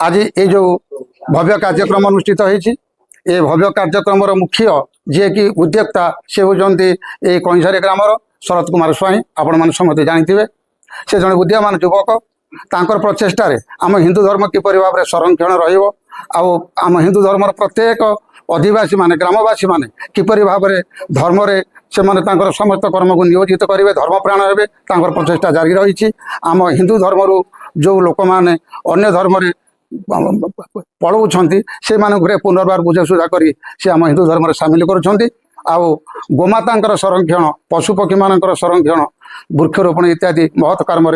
आज ये जो भव्य कार्यक्रम अनुष्ठित होती ए भव्य कार्यक्रम मुख्य जी कि उद्योक्ता से होती ये कईसारी ग्रामर शरद कुमार स्वाई आपण मैंने समझते जानते से जड़े उद्यमान युवक तांकर प्रचेष्टार आम हिंदू धर्म किपर भाव में संरक्षण रम हिंदू धर्म प्रत्येक अधिवासी माने ग्रामवासी माने किपर भाव में धर्म से समस्त कर्म को नियोजित करेंगे धर्मप्राण हे प्रचेषा जारी रही आम हिंदू धर्म जो लोक मैंने अन्य धर्म पलाउंट से पुनर्बार बुझासुझा कर आम हिंदू धर्म सामिल कर गोमाता संरक्षण पशुपक्षी मान संरक्षण वृक्षरोपण इत्यादि महत् कर्म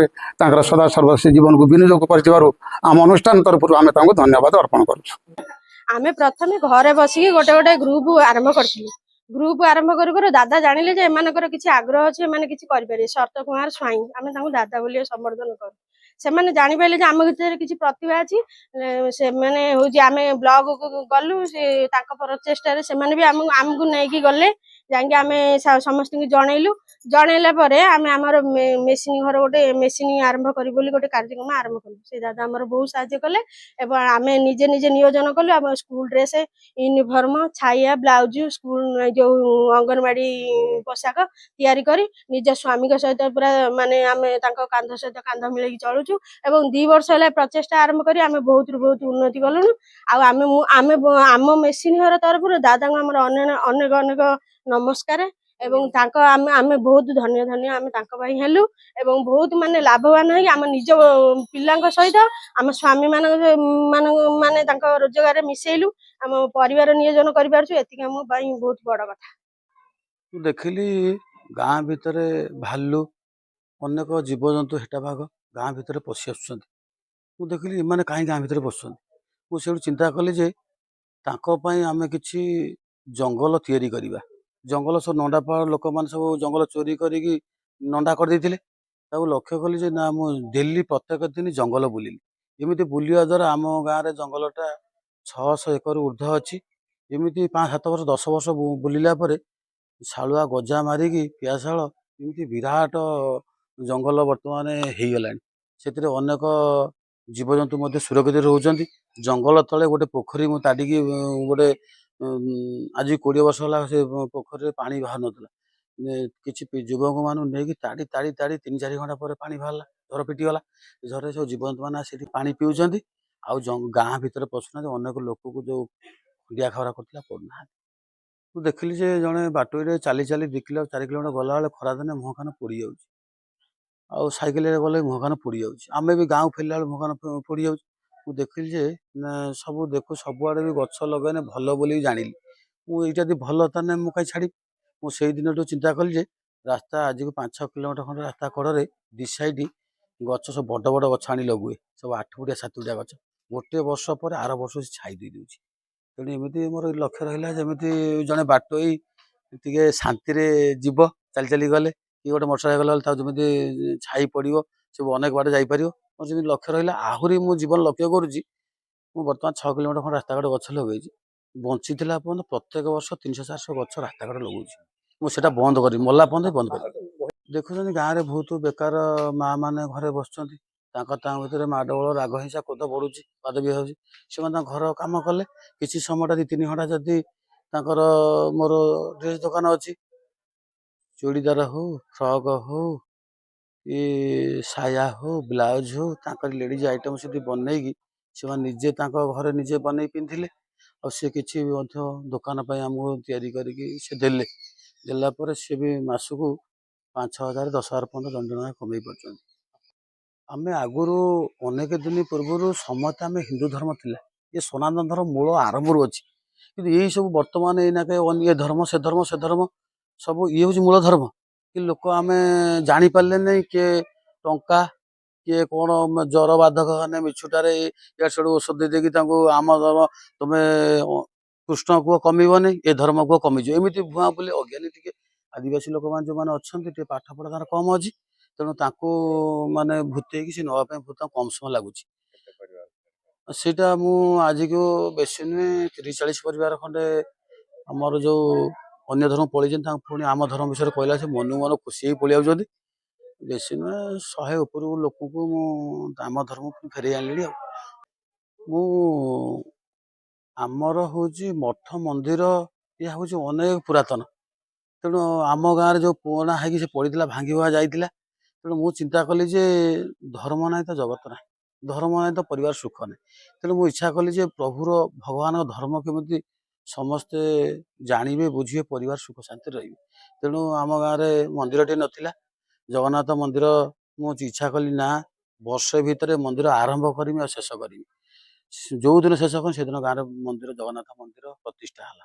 सदा सर्वस्वी जीवन को विनियोग कर आम अनुष्ठान तरफ आम धन्यवाद अर्पण करुँ। आमे प्रथमे घरे बसिकी गोटे गोटे ग्रुप आरंभ करथिलु। ग्रुप आरंभ कर दादा जानिले जे एमानकर किछि आग्रह अछि एमाने किछि करि पारे शरद कुमार स्वाई आमे तांको दादा बोली संबोधन करू। से माने जानि पाइले जे आम भितर किछि प्रतिभा अछि से माने हो जे आमे ब्लॉग को गलु से तांको प्रचेष्टा रे से माने भी हमकु नेकी गले जांगे आमे समस्त की जनइलु जनइला परे आमे हमर मेसिन घर गोटे मेसिन आरंभ करी बोली गोटे कार्यक्रम आरंभ कलु। से दादा हमर बहुत सहायता कले एवं आमे निजे निजे नियोजन कलु। आम स्कूल ड्रेस यूनिफॉर्म छाया ब्लाउज स्कूल जो अंगनवाड़ी पोशाक तैयारी करी निज स्वामी के सहित पूरा माने आमे तांको कांध सहित कांध मिलेकी चलुचु एवं 2 वर्ष होला प्रचेष्टा आरंभ करी आमे बहुत उन्नति कलुनु। आमे आमे आम मेसिन घर तरफ दादा हमर अनेक अनेक नमस्कार एवं तांको आमे बहुत धन्य धन्य आमे तांको भाई हेलु एवं बहुत माने लाभवान है आम निज पिलांक सहित आम स्वामी माने तांको रोजगार मिसेलु आम परिवार नियोजन करि पारछु एतिक हम भाई बहुत बड़ कथा। देखिली गाँ भितर भालू अनेक जीवजंतु हेटा भाग गाँ भितर पशि आसुँच देखिली एमाने कहीं गाँ भितर पशुंट मुझे चिंता कली जे तांको पई आमे किछि जंगल तैयारी करिबा जंगल सब नंडापाड़ लोक मैंने सब जंगल चोरी करिकी नंडा कर देथिले ताऊ लक्ष्य कली जे ना मु डेली प्रत्येक दिन जंगल बुलिली एमिति बुलिया द्वारा आम गाँव रे जंगलटा 600 एकर ऊर्ध्व अच्छी एमिति 5-7 वर्ष 10 वर्ष बुलिला परे शालुआ गजा मारिकी पियाशाल एमती विराट जंगल बर्तमान हो गलानी से अनेक जीवजंतु सुरक्षित रोचंती जंगल तले गोटे पोखरी मु ताडिकी गोटे आज 20 वर्ष होला से पोखरी पानी बाहर नथला किछि युवक मानु नेकी ताड़ी ताड़ी ताड़ी 3-4 घंटा पर पानी बाहरला झर पिटी गला झरे सब जीवजंतु माने सेठी पानी पिउचंती आ गाँ भीतर पशुना अनेक लोक को जो खंडिया खबरा करथिला पड़ना तू देखिली जे जड़े बाटोरे चली चली 2 किलो 4 किलोमीटर गला बेले खरा दिने मुह कान पोड़ी जाउची आ साइकेल गले मुह कान पोड़ी जाउची आमे भी गाँव फेरला बेले मुह कान पोड़ी जाउची मु देखिली जे सब देखु सबुआड़े भी गछ लगेने भल बोली जानिली मु एटा दी भल ताने मु काई छाड़ी मु सेई दिन चिंता कली जे रास्ता आज को 5-6 किलोमीटर खंड रास्ता कड़े दी साइड गछ सब बड़ बड़ गछ आनी लगुए सब 8 फुटिया 7 फुटिया गछ गोटे वर्ष पर आर वर्ष से छाई दे दूची तेणु एमती मोर लक्ष्य रहा जमी जड़े बाटोई टे शांति जीव चली चली गले कि गोटे मोटरसाइकेल जमी छाई पड़ो सब अनेक बाटे जापर मोर जमी लक्ष्य रहा आहरी मु जीवन लक्ष्य करुँच बर्तमान 6 किलोमीटर खंड रास्ता घाट गछ लगे बंची पर्यटन प्रत्येक वर्ष 300-400 गछ रास्ता घाट लगुच मुझे बंद कर मल्ला पर्यटन बंद कर देखुं गाँव में बहुत बेकार माँ मैंने घरे बसुँच भर माडगोल राग हिंसा क्रोध बढ़ुची वाद भी होची से घर कम कले किसी समय 2-3 घंटा जदि मोर ड्रेस दुकान अच्छी चूड़ीदार हो फ्रॉक हो ये साया हो ब्लाउज हो लेडीज आइटम से बनईकी से निजे घरे निजे बनई पिंधिले और सी किसी दुकान आमको तैयारी करके देला सी भी मासकू 5-6 हजार 10 हजार पर्यटन जन जन कमे पार्टी आमे आगुरु अनेक दिन पूर्व समस्त आम हिंदू धर्म थिला ये सनातन धर्म मूल आरंभ अच्छी कि यही सब बर्तमान ये धर्म से धर्म से धर्म सब ये हूँ मूल धर्म कि लोक आम जानी पारे नहीं किए टंका किए कौन जर बाधक ने मिछुटारे या औषध दे देकी आम धर्म तुम्हें कृष्ण कुह कमिब नहीं ये धर्म कुह कमिज एमती भुआ बोले अज्ञानी टे आदिवासी लोक मैंने जो मैंने अच्छा पाठपढ़ा तार कम अच्छी तेणु तांको माने भूतेकी से नापी बहुत कम समय लगुच सेटा मु आज को बेसी नुहे 30-40 परिवार खंडे आमर जो अन्य धर्म पलि पुणी आम धर्म विषय कहला से मन मन खुशी पलि आउछंती बेसी नुहे 100 ऊपर लोक को आम धर्म फेर आनी। ମୁଁ ଆମର ହଉଛି ମଠ ମନ୍ଦିର ଏହା ହଉଛି ଅନେକ ପୁରାତନ। ତେଣୁ ଆମ ଗାଁରେ ଯୋଉ ପୁରୁଣା ହେଇକି ସେ ପଡ଼ିଥିଲା ଭାଙ୍ଗି ଭୁଆ ଯାଇଥିଲା। ତେଣୁ ମୁଁ ଚିନ୍ତା କଲି ଯେ ଧର୍ମ ନାହିଁ ତ ଜଗତ ନାହିଁ, ଧର୍ମ ନାହିଁ ତ ପରିବାର ସୁଖ ନାହିଁ। ତେଣୁ ମୁଁ ଇଚ୍ଛା କଲି ଯେ ପ୍ରଭୁର ଭଗବାନଙ୍କ ଧର୍ମ କେମିତି ସମସ୍ତେ ଜାଣିବେ ବୁଝିବେ, ପରିବାର ସୁଖ ଶାନ୍ତିରେ ରହିବେ। ତେଣୁ ଆମ ଗାଁରେ ମନ୍ଦିରଟିଏ ନଥିଲା, ଜଗନ୍ନାଥ ମନ୍ଦିର ମୁଁ ଇଚ୍ଛା କଲି ନା ବର୍ଷେ ଭିତରେ ମନ୍ଦିର ଆରମ୍ଭ କରିମି ଆଉ ଶେଷ କରିମି। ଯୋଉ ଦିନ ଶେଷ କରିମି ସେଦିନ ଗାଁରେ ମନ୍ଦିର ଜଗନ୍ନାଥ ମନ୍ଦିର ପ୍ରତିଷ୍ଠା ହେଲା।